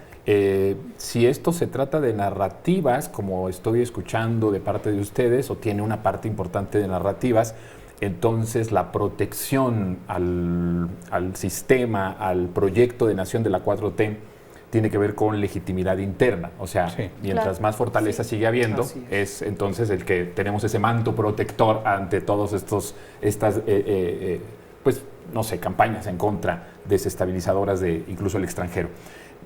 si esto se trata de narrativas, como estoy escuchando de parte de ustedes, o tiene una parte importante de narrativas, entonces la protección al sistema, al proyecto de nación de la 4T, tiene que ver con legitimidad interna. O sea, mientras más fortaleza sigue habiendo, es entonces el que tenemos ese manto protector ante todos estas pues, no sé, campañas en contra, desestabilizadoras de incluso el extranjero.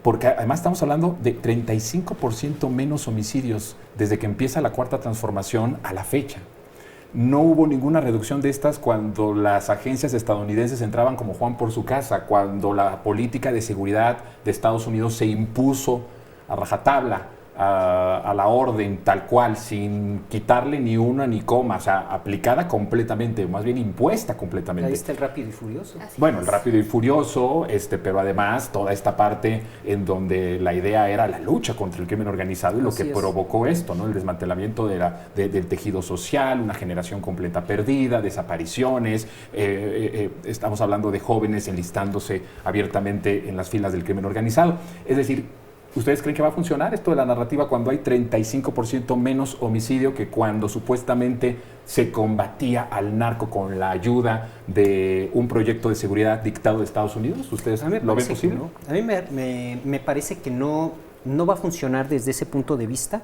Porque además estamos hablando de 35% menos homicidios desde que empieza la Cuarta Transformación a la fecha. No hubo ninguna reducción de estas cuando las agencias estadounidenses entraban como Juan por su casa, cuando la política de seguridad de Estados Unidos se impuso a rajatabla a la orden tal cual, sin quitarle ni una ni coma, o sea, aplicada completamente, más bien impuesta completamente. Ahí está el Rápido y Furioso. Bueno, el Rápido y Furioso, pero además toda esta parte en donde la idea era la lucha contra el crimen organizado y lo que provocó esto, ¿no? El desmantelamiento del tejido social, una generación completa perdida, desapariciones, estamos hablando de jóvenes enlistándose abiertamente en las filas del crimen organizado. Es decir, ¿ustedes creen que va a funcionar esto de la narrativa cuando hay 35% menos homicidio que cuando supuestamente se combatía al narco con la ayuda de un proyecto de seguridad dictado de Estados Unidos? ¿Ustedes lo ven posible? No. A mí me parece que no va a funcionar desde ese punto de vista.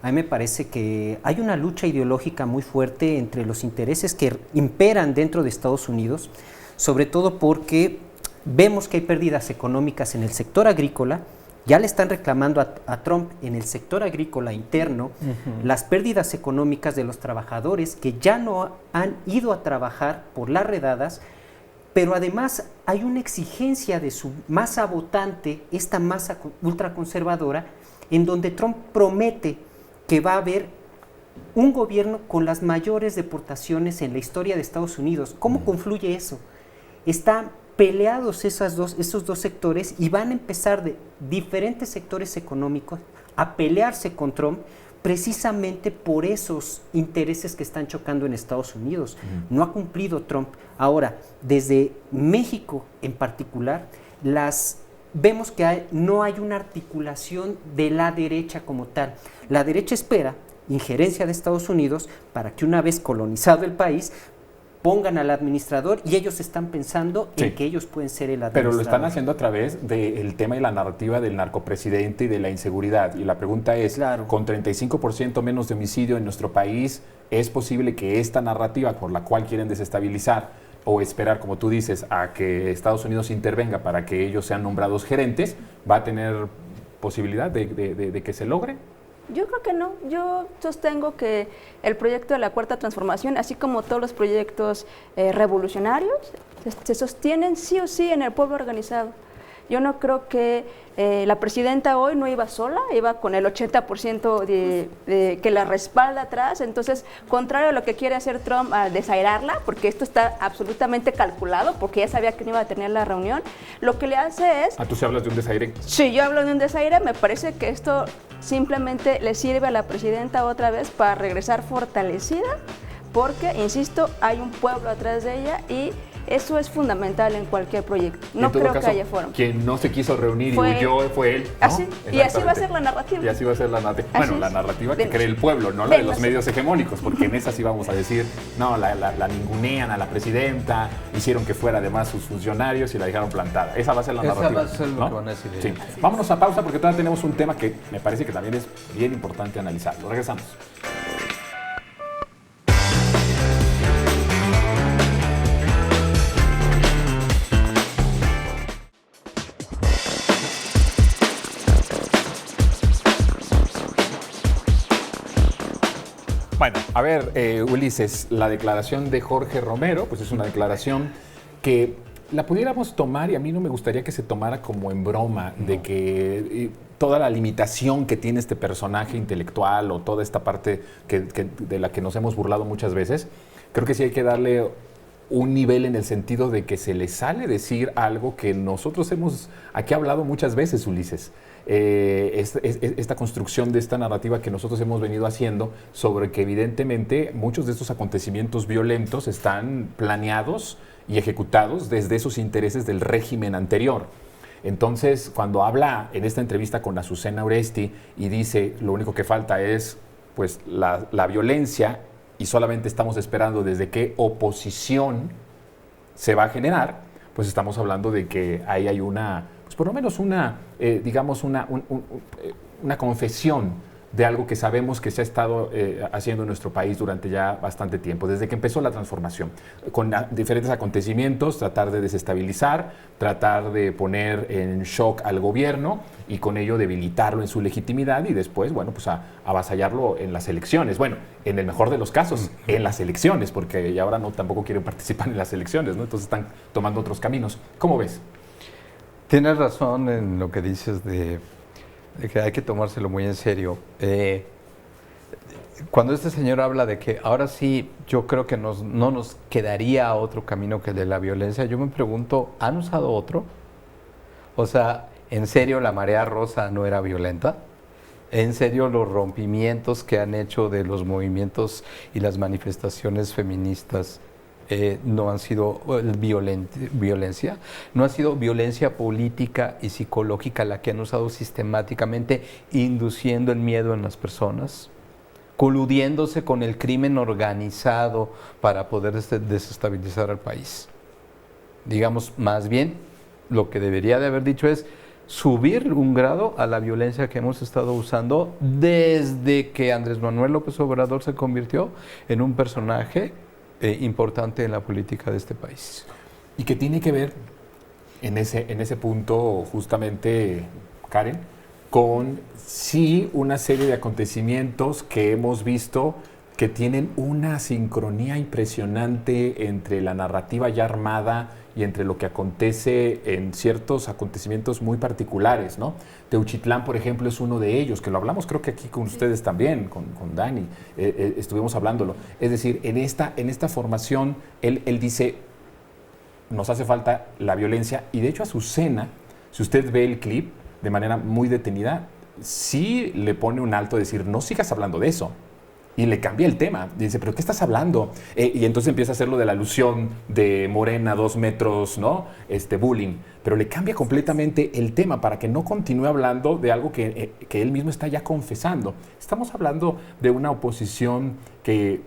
A mí me parece que hay una lucha ideológica muy fuerte entre los intereses que imperan dentro de Estados Unidos, sobre todo porque vemos que hay pérdidas económicas en el sector agrícola. Ya le están reclamando a Trump en el sector agrícola interno las pérdidas económicas de los trabajadores que ya no han ido a trabajar por las redadas, pero además hay una exigencia de su masa votante, esta masa ultraconservadora, en donde Trump promete que va a haber un gobierno con las mayores deportaciones en la historia de Estados Unidos. ¿Cómo confluye eso? Están peleados esos dos sectores y van a empezar de diferentes sectores económicos a pelearse con Trump precisamente por esos intereses que están chocando en Estados Unidos. No ha cumplido Trump. Ahora, desde México en particular, vemos que no hay una articulación de la derecha como tal. La derecha espera injerencia de Estados Unidos para que una vez colonizado el país, pongan al administrador, y ellos están pensando en que ellos pueden ser el administrador. Pero lo están haciendo a través del tema y la narrativa del narcopresidente y de la inseguridad. Y la pregunta es, con 35% menos de homicidio en nuestro país, ¿es posible que esta narrativa por la cual quieren desestabilizar o esperar, como tú dices, a que Estados Unidos intervenga para que ellos sean nombrados gerentes, va a tener posibilidad de que se logre? Yo creo que no. Yo sostengo que el proyecto de la Cuarta Transformación, así como todos los proyectos revolucionarios, se sostienen sí o sí en el pueblo organizado. Yo no creo que la presidenta hoy no iba sola, iba con el 80% que la respalda atrás. Entonces, contrario a lo que quiere hacer Trump a desairarla, porque esto está absolutamente calculado, porque ya sabía que no iba a tener la reunión, lo que le hace es... ¿Tú sí hablas de un desaire? Sí, yo hablo de un desaire. Me parece que esto simplemente le sirve a la presidenta otra vez para regresar fortalecida, porque, insisto, hay un pueblo atrás de ella y Eso es fundamental en cualquier proyecto. No En todo creo caso, que haya forma. Quien no se quiso reunir Fue- y huyó fue él, ¿no? Así, y así va a Exactamente. ser la narrativa. Y así va a ser la narrativa. Así Bueno, es. la narrativa que De- cree el pueblo, no la de de los los- medios hegemónicos, porque en esa sí vamos a decir, no, la ningunean a la presidenta, hicieron que fuera además sus funcionarios y la dejaron plantada. Esa va a ser la Esa narrativa. va a ser lo ¿no? que van a decir Sí. ellos. Vámonos a pausa porque todavía tenemos un tema que me parece que también es bien importante analizarlo. Regresamos. Bueno, a ver, Ulises, la declaración de Jorge Romero, pues es una declaración que la pudiéramos tomar, y a mí no me gustaría que se tomara como en broma, de que toda la limitación que tiene este personaje intelectual o toda esta parte de la que nos hemos burlado muchas veces, creo que sí hay que darle un nivel en el sentido de que se le sale decir algo que nosotros hemos aquí hablado muchas veces, Ulises. Esta construcción de esta narrativa que nosotros hemos venido haciendo sobre que evidentemente muchos de estos acontecimientos violentos están planeados y ejecutados desde esos intereses del régimen anterior. Entonces, cuando habla en esta entrevista con Azucena Oresti y dice lo único que falta es pues la violencia y solamente estamos esperando desde qué oposición se va a generar, pues estamos hablando de que ahí hay una, pues por lo menos una, digamos, una confesión de algo que sabemos que se ha estado haciendo en nuestro país durante ya bastante tiempo, desde que empezó la transformación, con diferentes acontecimientos, tratar de desestabilizar, tratar de poner en shock al gobierno y con ello debilitarlo en su legitimidad y después, bueno, pues avasallarlo en las elecciones. Bueno, en el mejor de los casos, en las elecciones, porque ya ahora no tampoco quieren participar en las elecciones, ¿no? Entonces están tomando otros caminos. ¿Cómo ves? Tienes razón en lo que dices de que hay que tomárselo muy en serio. Cuando este señor habla de que ahora sí, yo creo que no nos quedaría otro camino que el de la violencia, yo me pregunto, ¿han usado otro? O sea, ¿en serio la marea rosa no era violenta? ¿En serio los rompimientos que han hecho de los movimientos y las manifestaciones feministas no han sido violencia? ¿No ha sido violencia política y psicológica la que han usado sistemáticamente, induciendo el miedo en las personas? Coludiéndose con el crimen organizado para poder desestabilizar al país. Digamos, más bien, lo que debería de haber dicho es subir un grado a la violencia que hemos estado usando desde que Andrés Manuel López Obrador se convirtió en un personaje importante en la política de este país. Y que tiene que ver en ese punto justamente, Karen, con sí una serie de acontecimientos que hemos visto que tienen una sincronía impresionante entre la narrativa ya armada y entre lo que acontece en ciertos acontecimientos muy particulares, ¿no? Teuchitlán, por ejemplo, es uno de ellos, que lo hablamos creo que aquí con ustedes también, con Dani, estuvimos hablándolo. Es decir, en esta formación, él dice, nos hace falta la violencia, y de hecho Azucena, si usted ve el clip de manera muy detenida, sí le pone un alto a decir, no sigas hablando de eso. Y le cambia el tema. Dice, ¿pero qué estás hablando? Y entonces empieza a hacer lo de la alusión de Morena, 2 metros, ¿no? Bullying. Pero le cambia completamente el tema para que no continúe hablando de algo que él mismo está ya confesando. Estamos hablando de una oposición que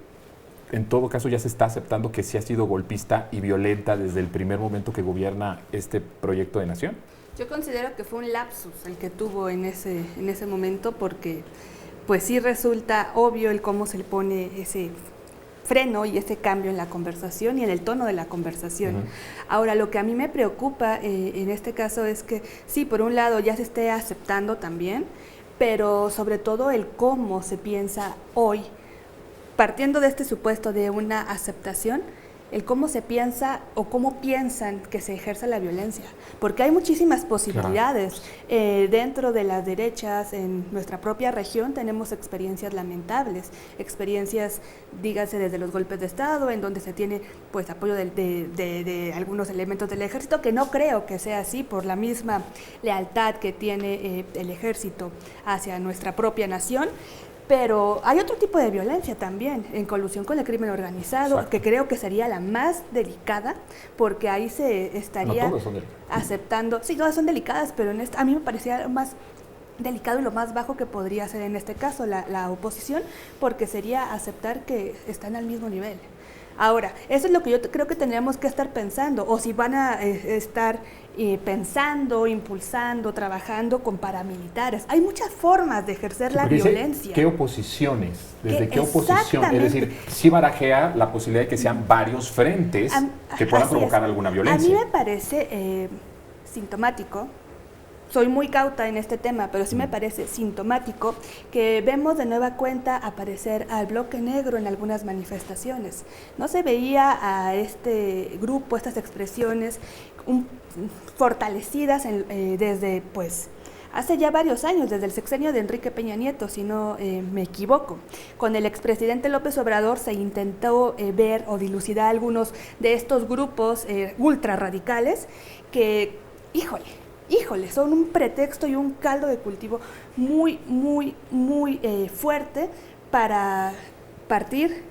en todo caso ya se está aceptando que sí ha sido golpista y violenta desde el primer momento que gobierna este proyecto de nación. Yo considero que fue un lapsus el que tuvo en ese momento, porque pues sí resulta obvio el cómo se le pone ese freno y ese cambio en la conversación y en el tono de la conversación. Ahora, lo que a mí me preocupa en este caso es que sí, por un lado ya se esté aceptando también, pero sobre todo el cómo se piensa hoy, partiendo de este supuesto de una aceptación, el cómo se piensa o cómo piensan que se ejerce la violencia, porque hay muchísimas posibilidades. Dentro de las derechas en nuestra propia región tenemos experiencias lamentables, experiencias, dígase, desde los golpes de Estado, en donde se tiene pues apoyo de algunos elementos del ejército, que no creo que sea así por la misma lealtad que tiene el ejército hacia nuestra propia nación. Pero hay otro tipo de violencia también, en colusión con el crimen organizado, exacto, que creo que sería la más delicada, porque ahí se estaría aceptando, sí, todas son delicadas, pero a mí me parecía más delicado y lo más bajo que podría ser en este caso la oposición, porque sería aceptar que están al mismo nivel. Ahora, eso es lo que yo creo que tendríamos que estar pensando, o si van a estar pensando, impulsando, trabajando con paramilitares. Hay muchas formas de ejercer la violencia. ¿Qué oposiciones? ¿Desde qué oposición? Es decir, sí barajea la posibilidad de que sean varios frentes que puedan provocar alguna violencia. A mí me parece sintomático. Soy muy cauta en este tema, pero sí me parece sintomático que vemos de nueva cuenta aparecer al bloque negro en algunas manifestaciones. No se veía a este grupo, estas expresiones fortalecidas desde hace ya varios años, desde el sexenio de Enrique Peña Nieto, si no me equivoco. Con el expresidente López Obrador se intentó ver o dilucidar algunos de estos grupos ultra radicales que, híjole, son un pretexto y un caldo de cultivo muy, muy, muy fuerte para partir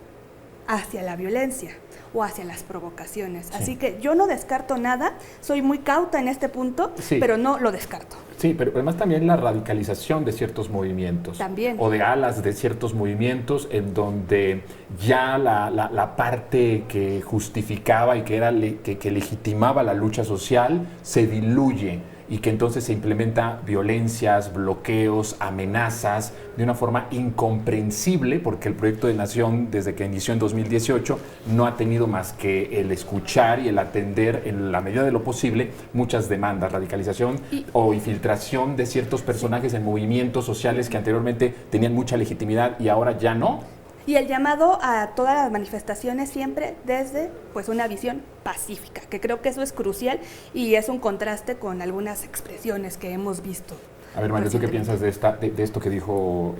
hacia la violencia o hacia las provocaciones. Sí. Así que yo no descarto nada, soy muy cauta en este punto, sí, pero no lo descarto. Sí, pero además también la radicalización de ciertos movimientos. También. O de alas de ciertos movimientos en donde ya la parte que justificaba y que legitimaba la lucha social se diluye y que entonces se implementa violencias, bloqueos, amenazas de una forma incomprensible, porque el proyecto de nación desde que inició en 2018 no ha tenido más que el escuchar y el atender en la medida de lo posible muchas demandas, radicalización o infiltración de ciertos personajes en movimientos sociales que anteriormente tenían mucha legitimidad y ahora ya no. Y el llamado a todas las manifestaciones siempre desde una visión pacífica, que creo que eso es crucial y es un contraste con algunas expresiones que hemos visto. A ver, Mario, ¿tú qué piensas de esto que dijo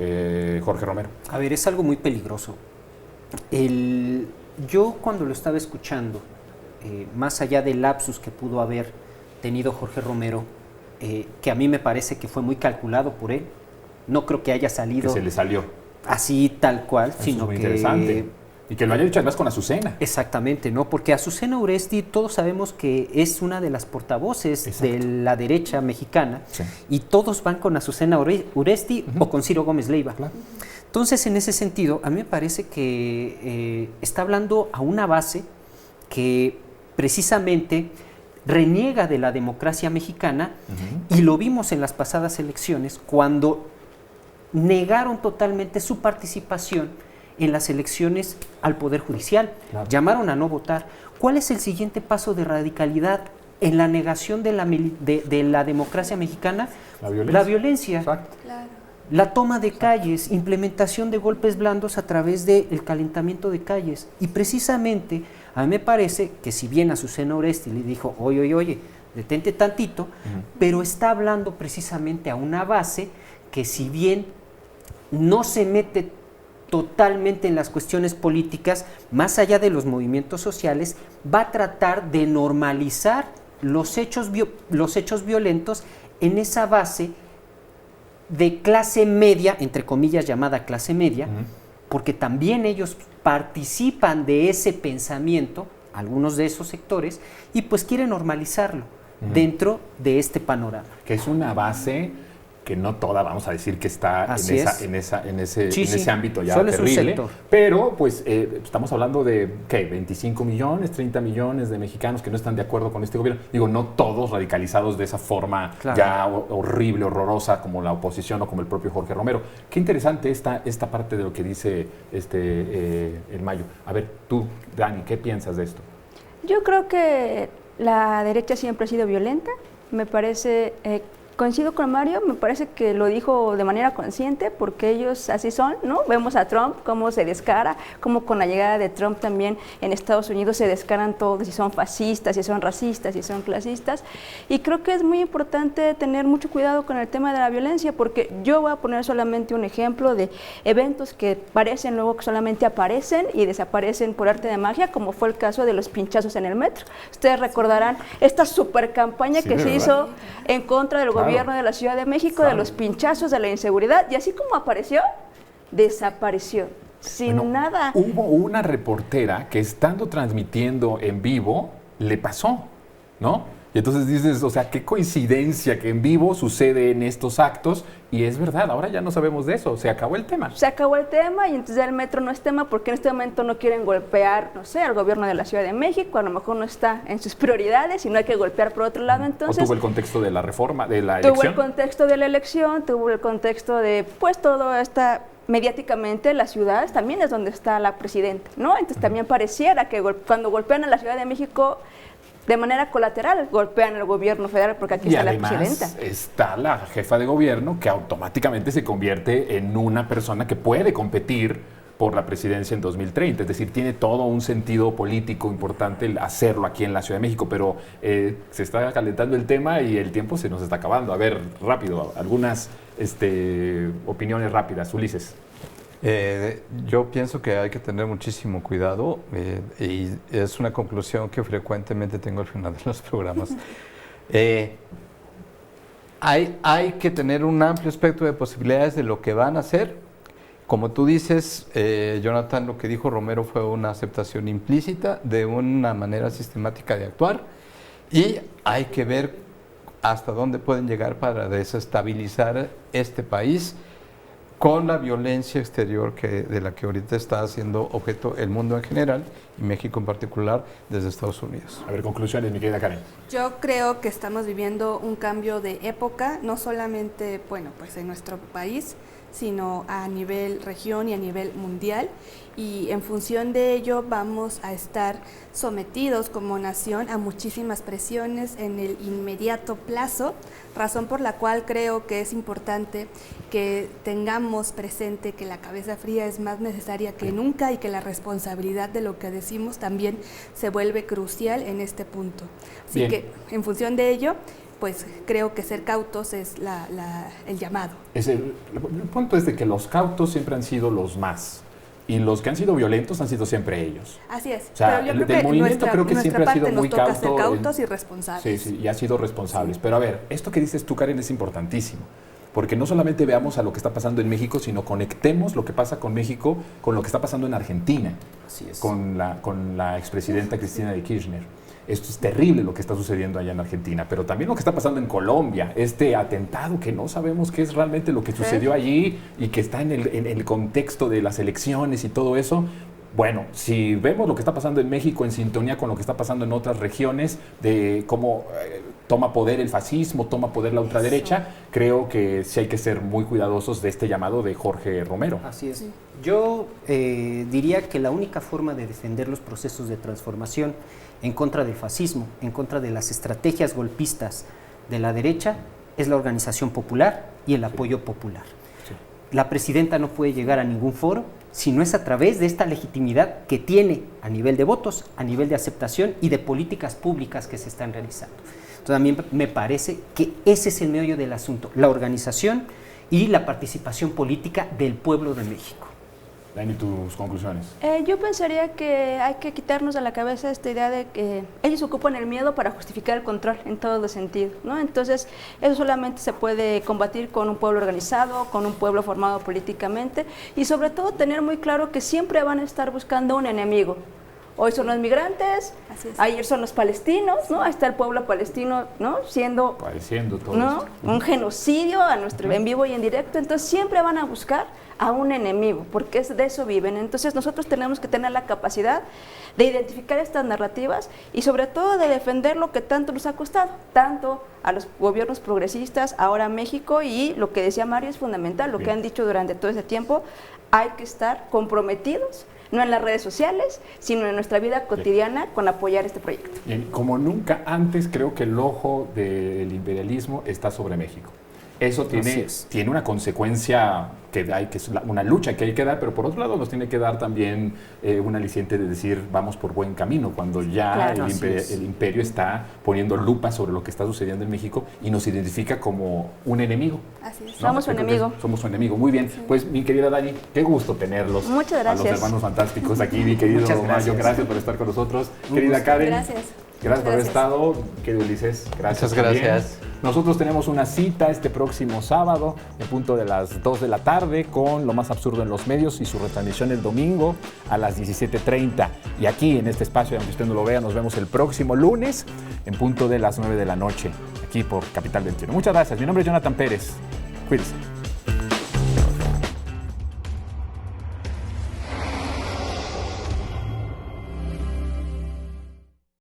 Jorge Romero? A ver, es algo muy peligroso. Yo cuando lo estaba escuchando, más allá del lapsus que pudo haber tenido Jorge Romero, que a mí me parece que fue muy calculado por él, no creo que haya salido... Que se le salió. Así tal cual, eso sino es muy interesante. Y que lo haya dicho además con Azucena. Exactamente, ¿no? Porque Azucena Uresti todos sabemos que es una de las portavoces, exacto, de la derecha mexicana, sí, y todos van con Azucena Uresti o con Ciro Gómez Leiva. Claro. Entonces, en ese sentido, a mí me parece que está hablando a una base que precisamente reniega de la democracia mexicana, y lo vimos en las pasadas elecciones cuando negaron totalmente su participación en las elecciones al Poder Judicial, claro, llamaron a no votar. ¿Cuál es el siguiente paso de radicalidad en la negación de la democracia mexicana? La violencia. Exacto. Claro. La toma de calles, implementación de golpes blandos a través del calentamiento de calles. Y precisamente a mí me parece que si bien Azucena Oresti le dijo, oye, detente tantito, pero está hablando precisamente a una base que si bien no se mete totalmente en las cuestiones políticas, más allá de los movimientos sociales, va a tratar de normalizar los hechos violentos en esa base de clase media, entre comillas llamada clase media, porque también ellos participan de ese pensamiento, algunos de esos sectores, y pues quieren normalizarlo dentro de este panorama. Que es una base que no toda, vamos a decir que está en ese ámbito ya solo terrible, pero pues estamos hablando de, ¿qué? 25 millones, 30 millones de mexicanos que no están de acuerdo con este gobierno. Digo, no todos radicalizados de esa forma, claro, ya horrible, horrorosa, como la oposición o como el propio Jorge Romero. Qué interesante esta parte de lo que dice el Mayo. A ver, tú, Dani, ¿qué piensas de esto? Yo creo que la derecha siempre ha sido violenta. Me parece... coincido con Mario, me parece que lo dijo de manera consciente porque ellos así son, ¿no? Vemos a Trump cómo se descara, cómo con la llegada de Trump también en Estados Unidos se descaran todos, si son fascistas, si son racistas, si son clasistas. Y creo que es muy importante tener mucho cuidado con el tema de la violencia, porque yo voy a poner solamente un ejemplo de eventos que parecen luego que solamente aparecen y desaparecen por arte de magia, como fue el caso de los pinchazos en el metro. Ustedes recordarán esta super campaña que se hizo en contra del gobierno de la Ciudad de México, claro, de los pinchazos, de la inseguridad, y así como apareció, desapareció, sin nada. Hubo una reportera que estando transmitiendo en vivo le pasó, ¿no? Y entonces dices, o sea, qué coincidencia que en vivo sucede en estos actos, y es verdad, ahora ya no sabemos de eso, se acabó el tema. Se acabó el tema y entonces ya el metro no es tema porque en este momento no quieren golpear, no sé, al gobierno de la Ciudad de México, a lo mejor no está en sus prioridades y no hay que golpear por otro lado, entonces... ¿O tuvo el contexto de la reforma, de la elección? Tuvo el contexto de la elección, tuvo el contexto de, pues, todo esta... Mediáticamente, la ciudad también es donde está la presidenta, ¿no? Entonces también pareciera que cuando golpean a la Ciudad de México... de manera colateral golpean al gobierno federal porque aquí está la presidenta. Está la jefa de gobierno que automáticamente se convierte en una persona que puede competir por la presidencia en 2030. Es decir, tiene todo un sentido político importante el hacerlo aquí en la Ciudad de México, pero se está calentando el tema y el tiempo se nos está acabando. A ver, rápido, algunas opiniones rápidas. Ulises. Yo pienso que hay que tener muchísimo cuidado y es una conclusión que frecuentemente tengo al final de los programas. Hay que tener un amplio espectro de posibilidades de lo que van a hacer. Como tú dices, Jonathan, lo que dijo Romero fue una aceptación implícita de una manera sistemática de actuar y hay que ver hasta dónde pueden llegar para desestabilizar este país con la violencia exterior de la que ahorita está haciendo objeto el mundo en general y México en particular desde Estados Unidos. A ver, conclusiones, mi querida Karen. Yo creo que estamos viviendo un cambio de época, no solamente, bueno, pues en nuestro país, sino a nivel región y a nivel mundial, y en función de ello vamos a estar sometidos como nación a muchísimas presiones en el inmediato plazo, razón por la cual creo que es importante que tengamos presente que la cabeza fría es más necesaria que nunca y que la responsabilidad de lo que decimos también se vuelve crucial en este punto. Así Bien. que en función de ello, pues creo que ser cautos es el llamado. El punto es de que los cautos siempre han sido los más, y los que han sido violentos han sido siempre ellos. Así es, O sea, pero yo el creo que movimiento creo que siempre ha sido muy nos toca cauto. ser cautos y responsables. Sí, y ha sido responsables. Pero a ver, esto que dices tú, Karen, es importantísimo. Porque no solamente veamos a lo que está pasando en México, sino conectemos lo que pasa con México con lo que está pasando en Argentina. Así es. Con la expresidenta Cristina de Kirchner. Esto es terrible lo que está sucediendo allá en Argentina, pero también lo que está pasando en Colombia, este atentado que no sabemos qué es realmente lo que sucedió allí y que está en el contexto de las elecciones y todo eso. Bueno, si vemos lo que está pasando en México en sintonía con lo que está pasando en otras regiones, de cómo toma poder el fascismo, toma poder la ultraderecha, creo que sí hay que ser muy cuidadosos de este llamado de Jorge Romero. Así es. Yo diría que la única forma de defender los procesos de transformación en contra del fascismo, en contra de las estrategias golpistas de la derecha, es la organización popular y el apoyo popular. Sí. La presidenta no puede llegar a ningún foro si no es a través de esta legitimidad que tiene a nivel de votos, a nivel de aceptación y de políticas públicas que se están realizando. Entonces a mí me parece que ese es el meollo del asunto, la organización y la participación política del pueblo de México. Dani, tus conclusiones. Yo pensaría que hay que quitarnos de la cabeza esta idea de que ellos ocupan el miedo para justificar el control en todos los sentidos, ¿no? Entonces, eso solamente se puede combatir con un pueblo organizado, con un pueblo formado políticamente y sobre todo tener muy claro que siempre van a estar buscando un enemigo. Hoy son los migrantes, ayer son los palestinos, ¿no? Ahí está el pueblo palestino, ¿no? Padeciendo todo ¿no? esto. Un genocidio a nuestro en vivo y en directo, entonces siempre van a buscar a un enemigo, porque de eso viven. Entonces nosotros tenemos que tener la capacidad de identificar estas narrativas y sobre todo de defender lo que tanto nos ha costado, tanto a los gobiernos progresistas, ahora a México, y lo que decía Mario es fundamental, lo que han dicho durante todo ese tiempo, hay que estar comprometidos, no en las redes sociales, sino en nuestra vida cotidiana con apoyar este proyecto. Bien, como nunca antes, creo que el ojo del imperialismo está sobre México. Eso tiene una consecuencia que es una lucha que hay que dar, pero por otro lado nos tiene que dar también un aliciente de decir vamos por buen camino, cuando ya Claro, el imperio está poniendo lupa sobre lo que está sucediendo en México y nos identifica como un enemigo. Así es. Somos su enemigo. Somos su enemigo. Muy bien. Pues mi querida Dani, qué gusto tenerlos. Muchas gracias. A los hermanos fantásticos aquí, mi querido Mario, gracias por estar con nosotros. Querida Karen. Gracias. Gracias por haber estado. Querido Ulises, gracias. Muchas gracias. También. Nosotros tenemos una cita este próximo sábado, en punto de las 2 de la tarde, con Lo Más Absurdo en los Medios y su retransmisión el domingo a las 17:30. Y aquí, en este espacio, aunque usted no lo vea, nos vemos el próximo lunes, en punto de las 9 de la noche, aquí por Capital 21. Muchas gracias. Mi nombre es Jonathan Pérez. Cuídense.